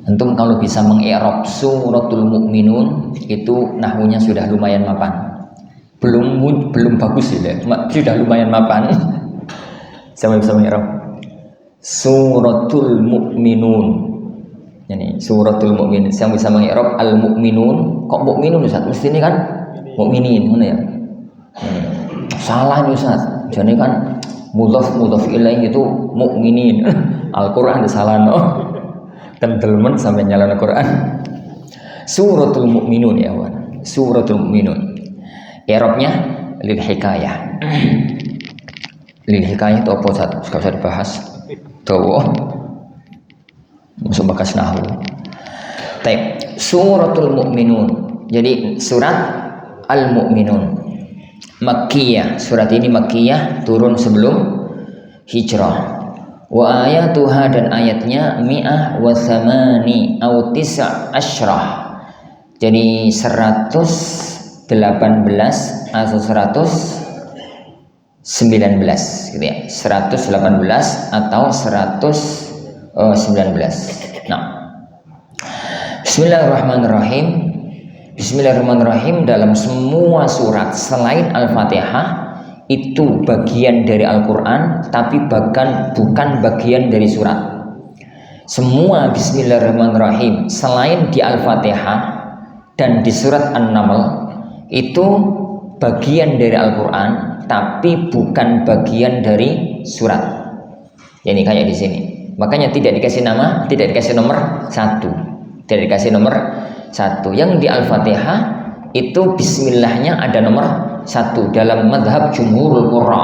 Antum kalau bisa mengi'rab suratul Mukminun itu nahwunya sudah lumayan mapan. Belum bagus ya, sudah lumayan mapan. Sama bisa mengi'rab suratul Mukminun. Ini suratul Mukminun. Yang bisa mengi'rab al-Mukminun. Kok Mukminun Ustaz? Mesti ini kan Mukminin, mana ya? Salah Ustaz. Jadi kan mudhaf ilaih itu Mukminin. Al-Qur'an salah no. Kendelmen sampai nyala Al-Qur'an. Suratul Mukminun ya kawan. Suratul Mukminun. I'rabnya lil hikayah. Lil hikayah itu apa Ustaz? Enggak usah dibahas. Tuh. Masuk bakas nahwu. Baik, suratul Mukminun. Jadi surat Al-Mu'minun. Makkiyah. Surat ini makkiyah, turun sebelum hijrah. Wa ayatuha, dan ayatnya mi'ah wa thamani au tis'a asyrah. Jadi 118 atau 119 gitu ya. 118 atau 119. Nah, Bismillahirrahmanirrahim. Bismillahirrahmanirrahim dalam semua surat selain Al-Fatihah itu bagian dari Al-Quran, tapi bukan bagian dari surat. Semua Bismillahirrahmanirrahim selain di Al-Fatihah dan di surat An-Naml itu bagian dari Al-Quran, tapi bukan bagian dari surat. Jadi kayak di sini. Makanya tidak dikasih nama, tidak dikasih nomor 1, tidak dikasih nomor 1. Yang di Al-Fatihah itu Bismillahnya ada nomor 1 dalam madhab jumhurul qurra,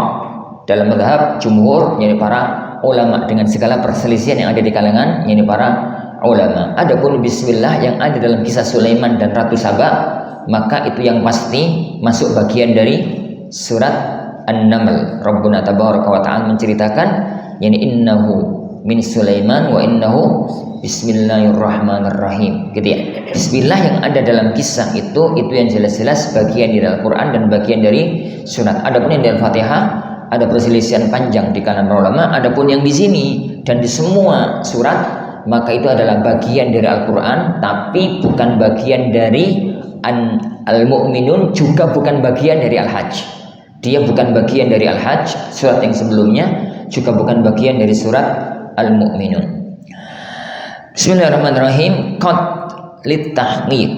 dalam madhab jumhur, yakni para ulama, dengan segala perselisihan yang ada di kalangan yakni para ulama. Adapun Bismillah yang ada dalam kisah Sulaiman dan Ratu Saba, maka itu yang pasti masuk bagian dari surat An-Naml. Rabbuna tabaraka wa ta'ala menceritakan yakni innahu min Sulaiman wa innahu bismillahirrahmanirrahim, gitu ya. Bismillah yang ada dalam kisah itu yang jelas-jelas bagian dari Al-Quran dan bagian dari surat. Adapun yang di Al-Fatihah ada perselisihan panjang di kalangan ulama. Adapun yang di sini dan di semua surat, maka itu adalah bagian dari Al-Quran, tapi bukan bagian dari Al-Mu'minun, juga bukan bagian dari Al-Hajj. Dia bukan bagian dari Al-Hajj, surat yang sebelumnya, juga bukan bagian dari surat Al-Mu'minun. Bismillahirrahmanirrahim. Qad litahqiq.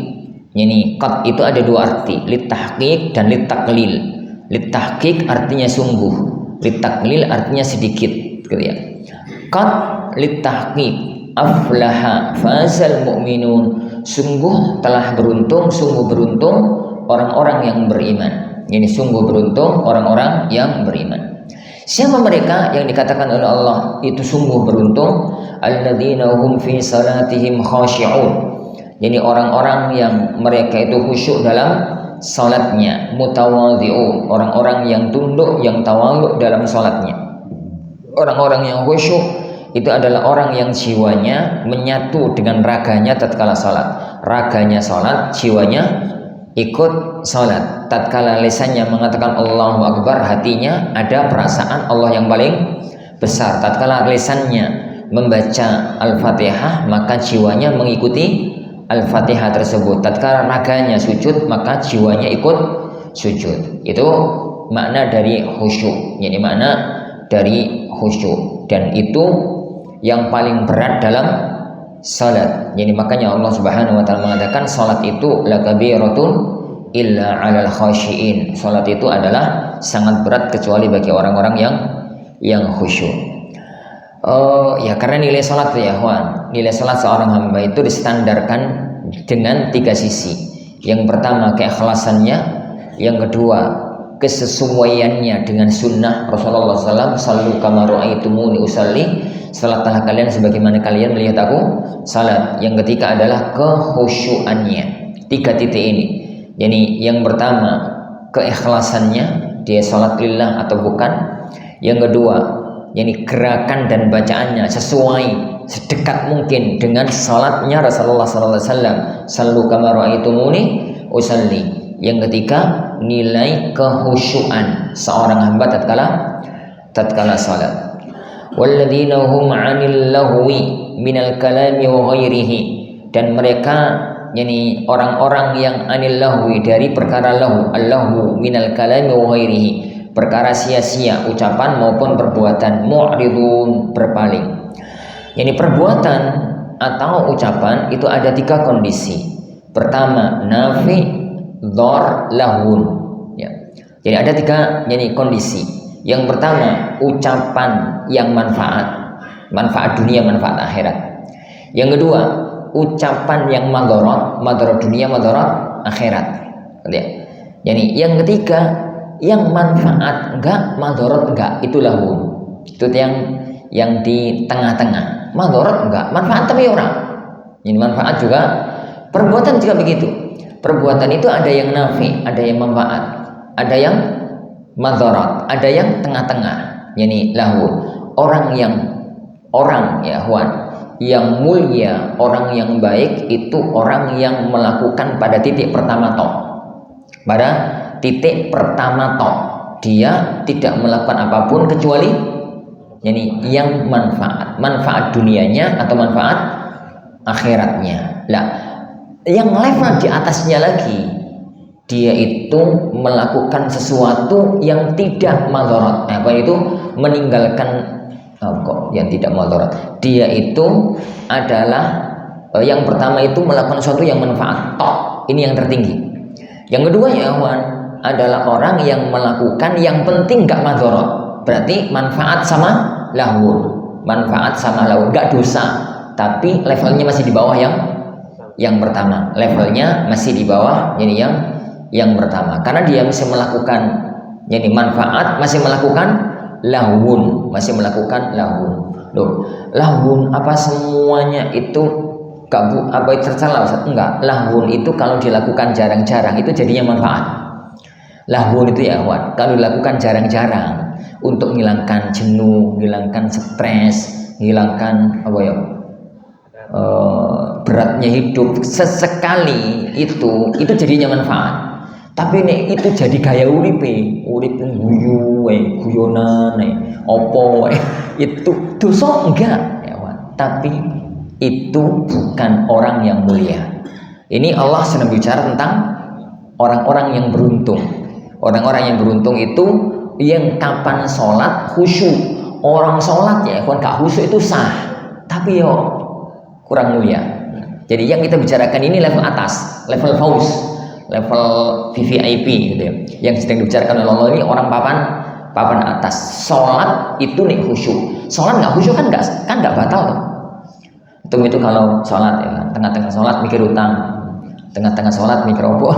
Yani qad itu ada dua arti, litahqiq dan litaklil. Litahqiq artinya sungguh, litaklil artinya sedikit, gitu ya. Qad litahqiq aflaha fazal mu'minun. Sungguh telah beruntung, sungguh beruntung orang-orang yang beriman. Yani sungguh beruntung orang-orang yang beriman. Siapa mereka yang dikatakan oleh Allah itu sungguh beruntung? Alladzina hum fi salatihim khashi'un. Jadi orang-orang yang mereka itu khusyuk dalam salatnya, mutawadhi'un, orang-orang yang tunduk, yang tawadhu dalam salatnya. Orang-orang yang khusyuk itu adalah orang yang jiwanya menyatu dengan raganya tatkala salat. Raganya salat, jiwanya ikut salat. Tatkala lisannya mengatakan Allahu Akbar, hatinya ada perasaan Allah yang paling besar. Tatkala lisannya membaca Al-Fatihah, maka jiwanya mengikuti Al-Fatihah tersebut. Tatkala raganya sujud, maka jiwanya ikut sujud. Itu makna dari khusyuk. Jadi makna dari khusyuk, dan itu yang paling berat dalam salat. Jadi makanya Allah Subhanahu wa taala mengatakan salat itu lakabiratun illa 'alal khashiin. Salat itu adalah sangat berat kecuali bagi orang-orang yang khusyuk. Ya karena nilai salat ya kawan, nilai salat seorang hamba itu distandarkan dengan 3 sisi. Yang pertama keikhlasannya, yang kedua kesesuaiannya dengan sunnah Rasulullah SAW, sallu kama ra'aitumuni usalli, salatlah kalian sebagaimana kalian melihat aku salat. Yang ketiga adalah kekhusyuannya. 3 titik ini. Jadi yang pertama keikhlasannya, dia salat lillah atau bukan. Yang kedua, yani gerakan dan bacaannya sesuai sedekat mungkin dengan salatnya Rasulullah SAW, sallu kama ra'aitumuni usalli. Yang ketiga, nilai kekhusyuan seorang hamba tatkala salat. walladzina hum 'anil lahwi minal kalami wa ghairihi, dan mereka yakni orang-orang yang anil lahwi dari perkara lahu, allahu minal kalami wa ghairihi, perkara sia-sia ucapan maupun perbuatan, mu'ridun berpaling. Yani perbuatan atau ucapan itu ada 3 kondisi. Pertama nafi, dhar, lahun ya. Jadi ada 3 yani kondisi. Yang pertama ucapan yang manfaat dunia, manfaat akhirat. Yang kedua ucapan yang madarat dunia, madarat akhirat. Ya. Yani yang ketiga yang manfaat enggak, madarat enggak, itu lahun. Itu yang di tengah-tengah. Madarat enggak, manfaat tapi orang. Ini manfaat juga, perbuatan juga begitu. Perbuatan itu ada yang nafi, ada yang manfaat, ada yang madarat, ada yang tengah-tengah. Yani lahun. Orang ya Huan, yang mulia, orang yang baik itu orang yang melakukan pada titik pertama tok. Pada titik pertama tok, dia tidak melakukan apapun kecuali yani yang manfaat dunianya atau manfaat akhiratnya. Lah, yang level di atasnya lagi, dia itu melakukan sesuatu yang tidak madarat. Apa itu? Meninggalkan yang tidak madarat. Dia itu adalah yang pertama itu melakukan sesuatu yang manfaat tok. Ini yang tertinggi. Yang kedua ya Wan, adalah orang yang melakukan yang penting gak madarat. Berarti manfaat sama lahun, gak dosa, tapi levelnya masih di bawah yang pertama. Levelnya masih di bawah jadi yang pertama. Karena dia masih melakukan jadi manfaat, masih melakukan lahun. Loh, lahun apa semuanya itu apa tercela Ustaz? Enggak. Lahun itu kalau dilakukan jarang-jarang itu jadinya manfaat. Lahun itu ya Wan, kalau dilakukan jarang-jarang untuk menghilangkan jenuh, menghilangkan stres, menghilangkan beratnya hidup sesekali itu jadinya manfaat. Tapi nek itu jadi gaya urip guyu guyonan opo itu dosa enggak ya Wan. Tapi itu bukan orang yang mulia. Ini Allah sedang bicara tentang orang-orang yang beruntung. Orang-orang yang beruntung itu yang kapan sholat khusyuk. Orang sholat ya Wan gak khusyuk itu sah, tapi kurang mulia. Jadi yang kita bicarakan ini level atas, level fauz, level VVIP gitu ya. Yang sedang dibicarakan oleh Allah ini orang papan atas. Sholat itu nih khusyuk. Sholat nggak khusyuk kan nggak batal tuh. Itu kalau sholat ya, tengah-tengah sholat mikir utang, tengah-tengah sholat mikir apa?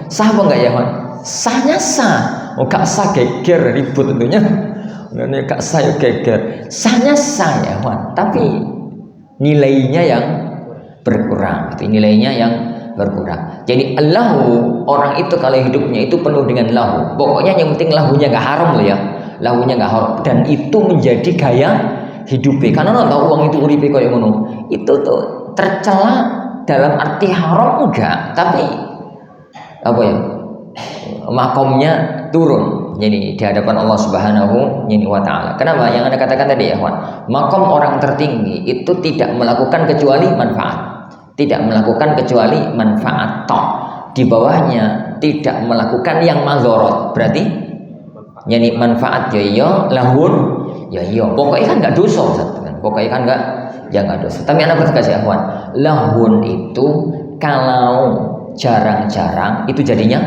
Sah apa nggak ya Wan? Sahnya sah. Gak sah geger ribut tentunya. Ini gak sah ya geger. Sahnya sah ya Wan. Tapi nilainya yang berkurang. Itu nilainya yang berkurang. Jadi lahu, orang itu kalau hidupnya itu penuh dengan lahu. Pokoknya yang penting lahunya nggak haram loh ya. Lahunya nggak haram. Dan itu menjadi gaya hidupnya. Karena orang tahu uang itu uripe kayak ngono. Itu tuh tercela dalam arti haram enggak, tapi apa ya? Makomnya turun. Jadi di hadapan Allah Subhanahu wa taala. Kenapa? Yang Anda katakan tadi ya, Wan. Makom orang tertinggi itu tidak melakukan kecuali manfaat. Tidak melakukan kecuali manfaat tok. Di bawahnya tidak melakukan yang mazorot. Berarti yani manfaat ya iya, lahun ya iya. Pokoknya kan enggak dosa, pokoknya kan enggak dosa. Tapi Anda perhatikan ya, Wan. Lahun itu kalau jarang-jarang itu jadinya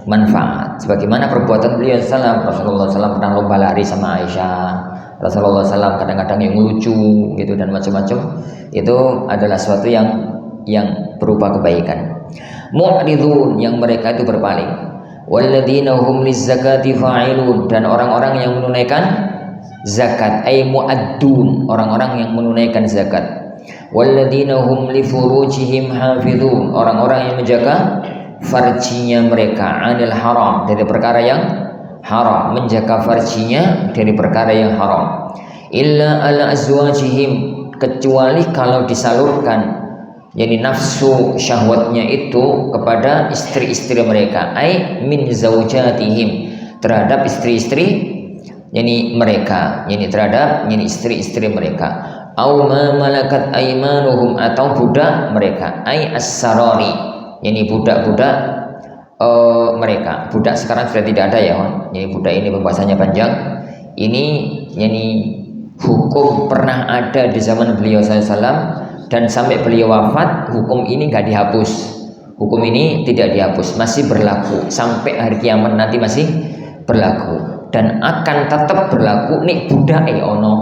manfaat. Sebagaimana perbuatan beliau Rasulullah SAW pernah lomba lari sama Aisyah. Rasulullah SAW kadang-kadang yang lucu gitu dan macam-macam. Itu adalah sesuatu yang berupa kebaikan. Mu'ridun, yang mereka itu berpaling. Walladzina hum lizzakati fa'ilun, dan orang-orang yang menunaikan zakat, ay mu'addun, orang-orang yang menunaikan zakat. Walladzina hum li furujihim hafizun, orang-orang yang menjaga farjinya mereka, anil haram, dari perkara yang haram, menjaga farjinya dari perkara yang haram. Illa ala azwajihim, kecuali kalau disalurkan jadi nafsu syahwatnya itu kepada istri-istri mereka, ai min zaujatihim, terhadap istri-istri yani mereka, yani terhadap yani istri-istri mereka. Au ma malakat aimanuhum, atau budak mereka, ai as-sarari, yani budak-budak mereka. Budak sekarang sudah tidak ada ya, jadi budak ini pembahasannya panjang. Ini yani hukum pernah ada di zaman beliau SAW, dan sampai beliau wafat hukum ini nggak dihapus. Hukum ini tidak dihapus, masih berlaku sampai hari kiamat nanti, masih berlaku dan akan tetap berlaku. Nih budak ono,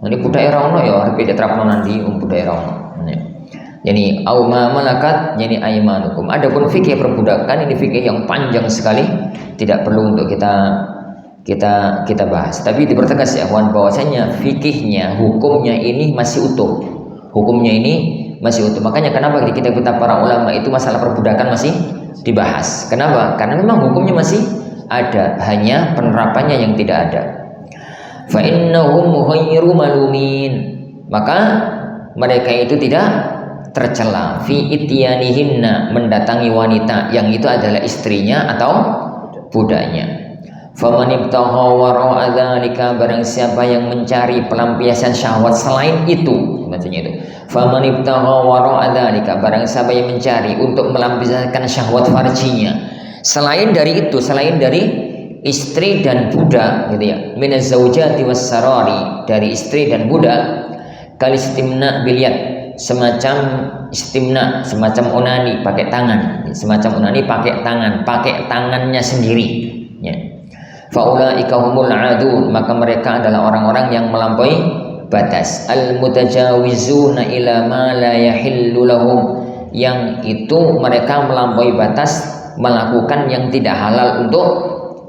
ini budak ono ya, harus diterapkan nanti budak ono. Jadi au ma malakat, jadi aimanukum. Adapun fikih perbudakan ini fikih yang panjang sekali, tidak perlu untuk kita bahas. Tapi dipertegas ya kawan, bahwasanya fikihnya, hukumnya ini masih utuh. Hukumnya ini masih utuh. Makanya kenapa di kitab-kitab para ulama itu masalah perbudakan masih dibahas. Kenapa? Karena memang hukumnya masih ada, hanya penerapannya yang tidak ada. Fa innahum ghairu malumin, maka mereka itu tidak tercela fi ityanihinna, mendatangi wanita yang itu adalah istrinya atau budaknya. Faman ibtagha wara'a dzalika, barang siapa yang mencari pelampiasan syahwat selain itu, maksudnya itu. Faman ibtagha wara'a dzalika, barang siapa yang mencari untuk melampiaskan syahwat farjinya selain dari itu, selain dari istri dan budak gitu ya, minaz zaujati was sarari, dari istri dan budak, kal istimna biliyad, semacam istimna, semacam onani pakai tangan, semacam onani pakai tangan, pakai tangannya sendiri ya. Faulaika humul adun, maka mereka adalah orang-orang yang melampaui batas. Al mutajawizuna ila ma la yahillu lahum, yang itu mereka melampaui batas, melakukan yang tidak halal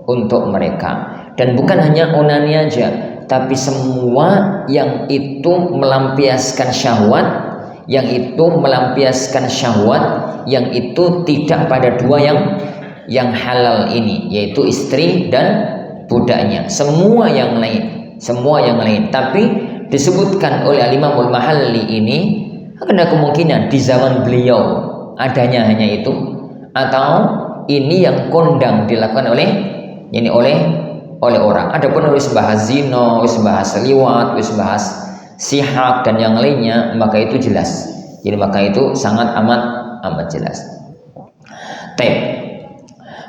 untuk mereka. Dan bukan hanya onani aja, tapi semua yang itu melampiaskan syahwat, yang itu melampiaskan syahwat, yang itu tidak pada dua yang halal ini, yaitu istri dan budaknya. Semua yang lain. Tapi disebutkan oleh Al-Imamul Mahalli ini ada kemungkinan di zaman beliau adanya hanya itu, atau ini yang kondang dilakukan oleh orang. Adapun wis bahas zina, wis bahas liwat, wis bahas sihak dan yang lainnya, maka itu jelas. Jadi maka itu sangat amat jelas.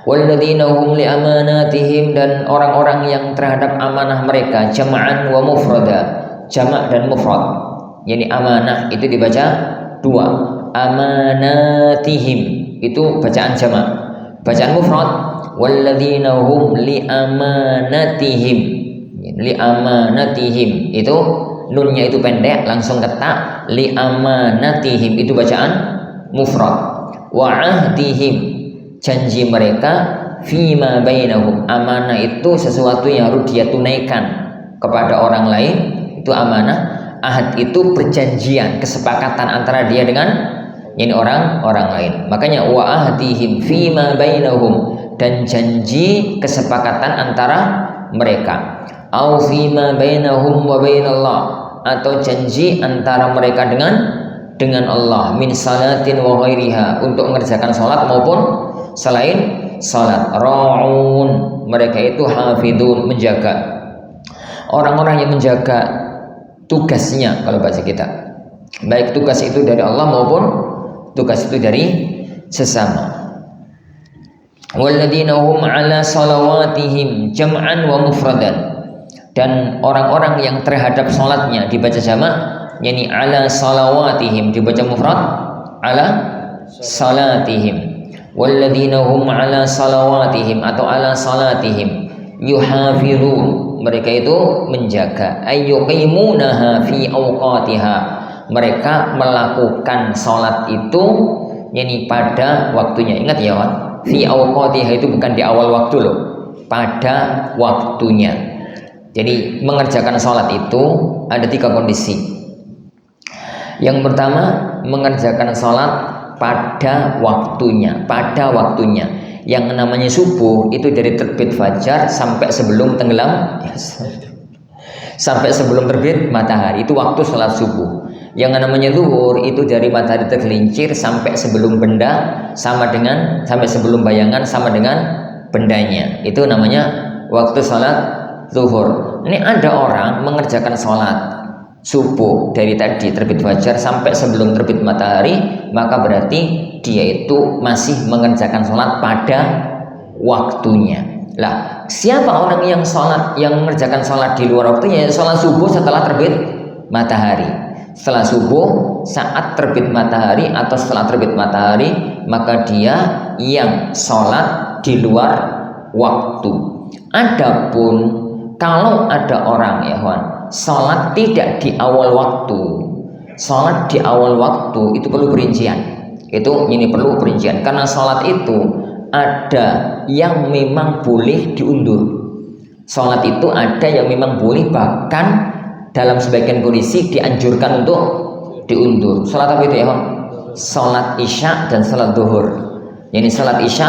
Walladzina hum li amanatihim, dan orang-orang yang terhadap amanah mereka, jama'an wa mufrada, jamak dan mufrad. Yani amanah itu dibaca dua, amanatihim itu bacaan jamak. Bacaan mufrad, walladzina hum li amanatihim. Li amanatihim itu nunnya itu pendek, langsung ketak. Li amanatihim itu bacaan mufrad. Wa ahdihim, janji mereka, fima bainahum, amanah itu sesuatu yang harus dia tunaikan kepada orang lain, itu amanah. Ahad itu perjanjian, kesepakatan antara dia dengan ini orang lain. Makanya wa ahdihim fima bainahum, dan janji kesepakatan antara mereka. Au fima bainahum wa bainallah, atau janji antara mereka dengan Allah, min salatin wa ghairiha, untuk mengerjakan salat maupun selain salat. Ra'un, mereka itu hafidun, menjaga. Orang-orang yang menjaga tugasnya, kalau bahasa kita, baik tugas itu dari Allah maupun tugas itu dari sesama. Walladzina hum ala salawatihim jam'an wa mufradan, dan orang-orang yang terhadap salatnya dibaca jamak, yakni ala salawatihim dibaca mufrad, ala salatihim. Walladzina hum ala salawatihim atau ala salatihim yuhafizun, mereka itu menjaga, ayyuqimunaha fi awqatiha, mereka melakukan salat itu yakni pada waktunya. Ingat ya, fi awqatiha itu bukan di awal waktu loh, pada waktunya. Jadi mengerjakan salat itu ada 3 kondisi. Yang pertama, mengerjakan salat pada waktunya. Yang namanya subuh itu dari terbit fajar sampai sebelum tenggelam, sampai sebelum terbit matahari, itu waktu salat subuh. Yang namanya zuhur itu dari matahari tergelincir sampai sebelum benda sampai sebelum bayangan sama dengan bendanya, itu namanya waktu salat zuhur. Ini ada orang mengerjakan sholat subuh dari tadi terbit fajar sampai sebelum terbit matahari, maka berarti dia itu masih mengerjakan sholat pada waktunya. Lah, siapa orang yang mengerjakan sholat di luar waktunya? Sholat subuh setelah terbit matahari. Setelah subuh, saat terbit matahari atau setelah terbit matahari, maka dia yang sholat di luar waktu. Adapun kalau ada orang ya kawan, sholat tidak di awal waktu, sholat di awal waktu itu perlu perincian. Ini perlu perincian karena sholat itu ada yang memang boleh diundur. Sholat itu ada yang memang boleh, bahkan dalam sebagian kondisi dianjurkan untuk diundur. Sholat apa itu ya kawan? Sholat isya dan sholat zuhur. Sholat isya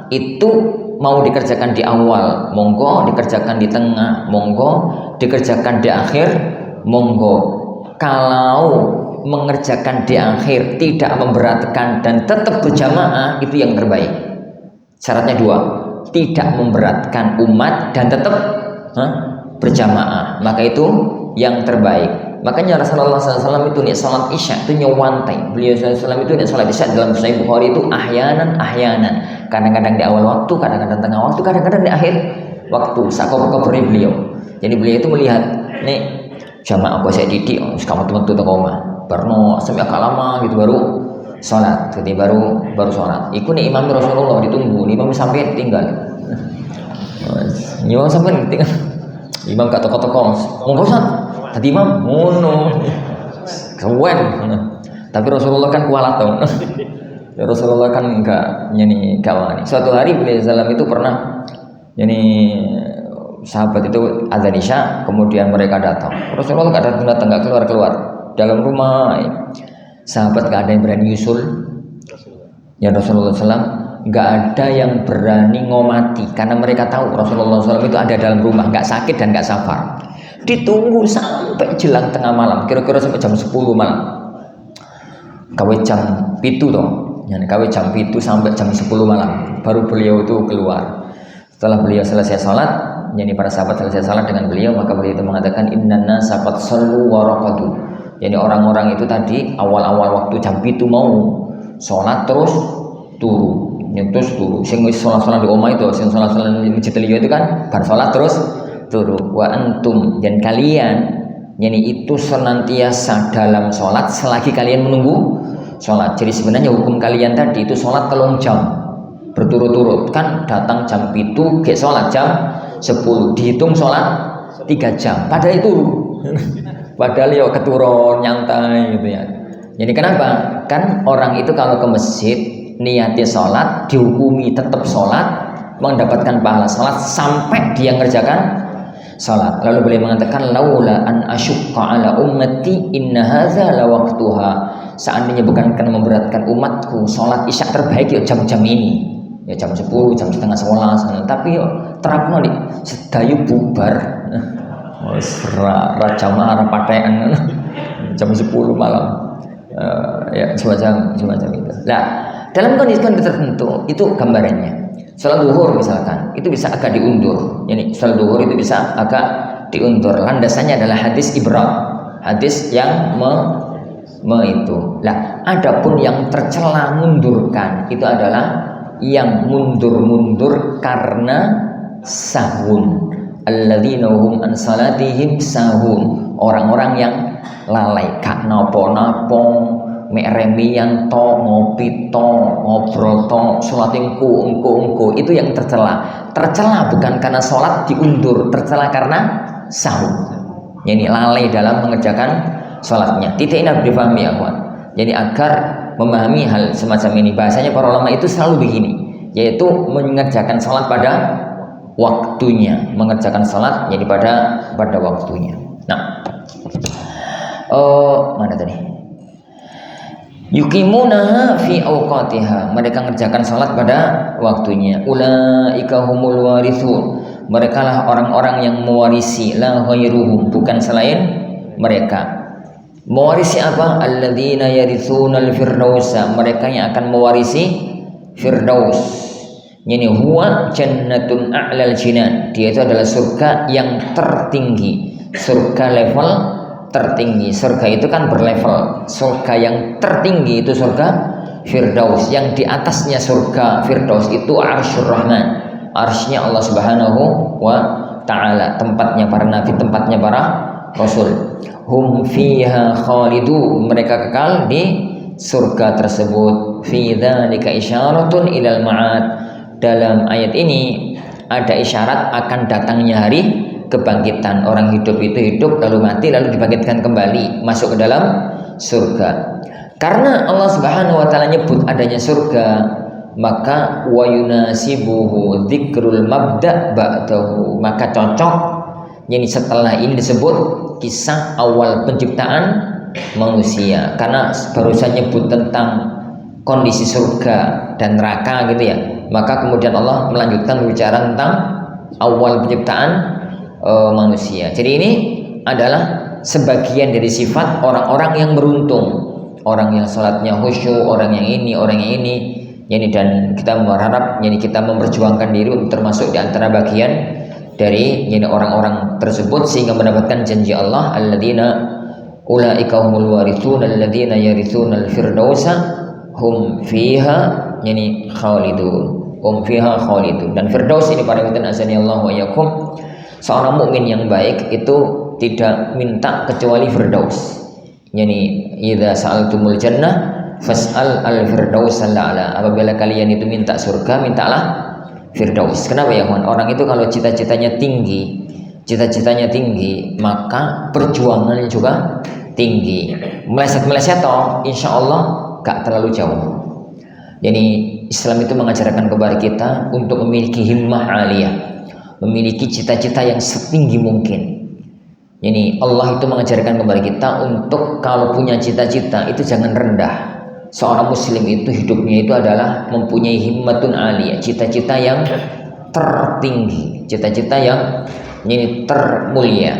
itu mau dikerjakan di awal, monggo, dikerjakan di tengah, monggo, dikerjakan di akhir, monggo. Kalau mengerjakan di akhir tidak memberatkan dan tetap berjamaah, itu yang terbaik. Syaratnya 2, tidak memberatkan umat dan tetap berjamaah, maka itu yang terbaik. Makanya Rasulullah SAW itu nih sholat isya itu nyewantai. Beliau SAW itu nih sholat isya dalam Sahih Bukhari itu ahyanan, kadang-kadang di awal waktu, kadang-kadang tengah waktu, kadang-kadang di akhir waktu. Sakobri beliau. Jadi beliau itu melihat nih jamaah aku saya didik, kamu teman-teman tuh koma, baru sampai agak lama gitu baru sholat, jadi baru sholat. Iku nih imam Rasulullah ditunggu, imam sampai tinggal. Imam sampai tinggal. Imam gak toko-toko, monggo Ustaz. Tadi imam ngono. Keren. Tapi Rasulullah kan kualat dong. Rasulullah kan enggak kawan. Suatu hari beliau salam itu pernah sahabat itu azan isya, kemudian mereka datang. Rasulullah enggak datang, enggak keluar dalam rumah. Sahabat enggak ada yang berani nyusul. Ya Rasulullah SAW nggak ada yang berani ngomati karena mereka tahu Rasulullah SAW itu ada dalam rumah, nggak sakit dan nggak safar. Ditunggu sampai jelang tengah malam, kira-kira sampai jam 10 malam. Kawe jam 7 toh, kawe jam 7 sampai jam 10 malam baru beliau itu keluar. Setelah beliau selesai sholat, para sahabat selesai sholat dengan beliau, maka beliau itu mengatakan inna nasa qad shallu wa raqadu. Jadi orang-orang itu tadi awal-awal waktu jam 7 mau sholat terus turu. Terus turu, sing wis salat di omah itu, sing salat di masjid liya itu kan bar salat terus turu. Wa antum, dan kalian itu senantiasa dalam salat selagi kalian menunggu salat. Jadi sebenarnya hukum kalian tadi itu salat 3 jam berturut-turut, kan datang jam 7 ke salat jam 10, dihitung salat 3 jam. Padahal itu padahal ya keturun nyantai gitu ya. Jadi kenapa? Kan orang itu kalau ke masjid niatnya sholat, dihukumi tetap sholat, mendapatkan pahala sholat sampai dia ngerjakan sholat. Lalu beliau mengatakan laula an asyqa ala ummati inna hadza la waqtuha. Seandainya bukan karena memberatkan umatku, sholat isya terbaik ya jam-jam ini, ya jam 10, jam setengah 11. Tapi yo terapno nih sedayu bubar. Wes raja marah patean jam 10 malam. Ya semacam itu. Lah, dalam kondisi tertentu itu gambarannya. Salat zuhur misalkan itu bisa agak diundur. Salat zuhur itu bisa agak diundur. Landasannya adalah hadis ibrat, hadis yang itu. Lah, adapun yang tercela mundurkan itu adalah yang mundur karena sahun. Alladzina hum an salatihim sahun. Orang-orang yang lalai gak napa-napa, mek remian to, ngopi to, ngobrol to, sholat engko itu yang tercela. Tercela bukan karena sholat diundur, tercela karena sahur. Lalai dalam mengerjakan sholatnya. Titik ini harus dipahami ya kawan. Jadi agar memahami hal semacam ini, bahasanya para ulama itu selalu begini, yaitu mengerjakan sholat pada waktunya, mengerjakan sholat jadi pada waktunya. Nah, mana tadi? Yuqimunaha fi awqatiha, mereka mengerjakan salat pada waktunya. Ulaika humul warithun, mereka lah orang-orang yang mewarisi, la ghairuhum, bukan selain mereka. Mewarisi apa? Alladzina yarithunal firdausa, mereka yang akan mewarisi firdaus. Yani huwa jannatun a'lal jinan. Dia itu adalah surga yang tertinggi. Surga level tertinggi. Surga itu kan berlevel. Surga yang tertinggi itu surga Firdaus. Yang di atasnya surga Firdaus itu Arsyur Rahman. Arsy-nya Allah Subhanahu wa ta'ala. Tempatnya para nabi, tempatnya para rasul. Hum fiha khalidu. Mereka kekal di surga tersebut. Fi dzalika isyaratun ilal ma'ad. Dalam ayat ini ada isyarat akan datangnya hari kebangkitan. Orang hidup itu hidup lalu mati lalu dibangkitkan kembali masuk ke dalam surga. Karena Allah Subhanahu wa taala nyebut adanya surga, maka wa yunasibuhu dzikrul mabda' ba'dahu. Maka cocok yani setelah ini disebut kisah awal penciptaan manusia. Karena barusan nyebut tentang kondisi surga dan neraka gitu ya. Maka kemudian Allah melanjutkan berbicara tentang awal penciptaan manusia. Jadi ini adalah sebagian dari sifat orang-orang yang beruntung, orang yang salatnya khusyuk, orang yang ini, orang yang ini. Yani dan kita berharap, yani kita memperjuangkan diri untuk termasuk di antara bagian dari yani orang-orang tersebut sehingga mendapatkan janji Allah, alladzina ulaika humul warithun alladzina yarithunal firdausa hum fiha yani khalidun. Fiha khalidun. Dan firdaus ini para ikhwan azani Allah wa yakum, seorang mukmin yang baik itu tidak minta kecuali firdaus. Yani idza sa'altumul jannah fas'al al firdaus ala. Apabila kalian itu minta surga, mintalah firdaus. Kenapa ya kawan? Orang itu kalau cita-citanya tinggi, maka perjuangannya juga tinggi. Meleset-meleset toh insyaallah gak terlalu jauh. Jadi Islam itu mengajarkan kepada kita untuk memiliki himmah aliyah, memiliki cita-cita yang setinggi mungkin. Jadi Allah itu mengajarkan kepada kita untuk kalau punya cita-cita itu jangan rendah. Seorang muslim itu hidupnya itu adalah mempunyai himmatun aliyah, cita-cita yang tertinggi, cita-cita yang ini termulia,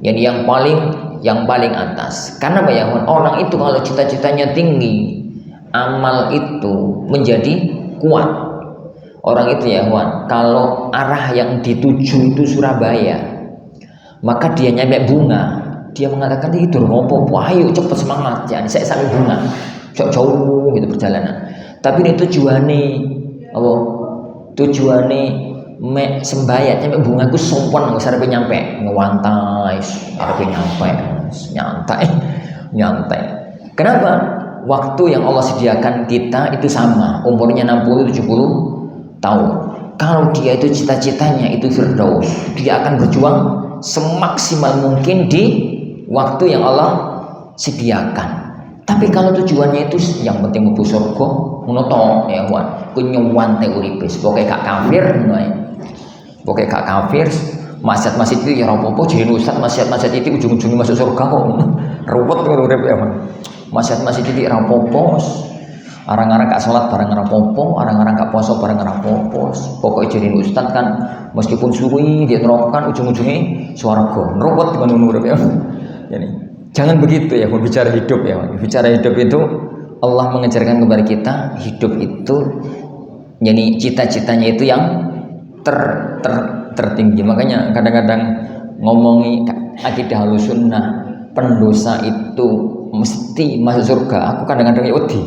yang paling atas. Karena banyak orang itu kalau cita-citanya tinggi, amal itu menjadi kuat. Orang itu ya kawan, kalau arah yang dituju itu Surabaya, maka dia nyampe bunga, dia mengatakan itu ngopo, ayo cepet semangat ya, saya sampai bunga, jauh gitu perjalanan. Tapi ini tujuannya mek sembayat nyampe bunga ku sompon nggak sampai nyampe ngewantai, sampai nyantai. Kenapa? Waktu yang Allah sediakan kita itu sama, umurnya 60-70 tahun. Kalau dia itu cita-citanya itu firdaus, dia akan berjuang semaksimal mungkin di waktu yang Allah sediakan. Tapi kalau tujuannya itu yang penting mlebu surga, ngono to ya kawan. Ku nyuwante uripe, pokoke gak kafir ngono ae. Pokoke gak kafir, masjid-masjid itu ya apa-apa jadi ustaz, masjid-masjid itu ujung-ujungnya masuk surga kok. Ruwet urip ya kawan. Masjid itu rapopo, orang-orang gak sholat bareng rapopo, orang-orang gak poso bareng rapopo. Pokoknya jadi ustad kan, meskipun suwi dia terokan ujung-ujungnya swarga. Ngerobot dengan urip ya. Jadi jangan begitu ya, bicara hidup ya. Bicara hidup itu Allah mengajarkan kepada kita hidup itu, jadi cita-citanya itu yang tertinggi. Makanya kadang-kadang ngomongi akidah Ahlussunnah, pendosa itu mesti masuk surga. Aku kadang-kadang wedi.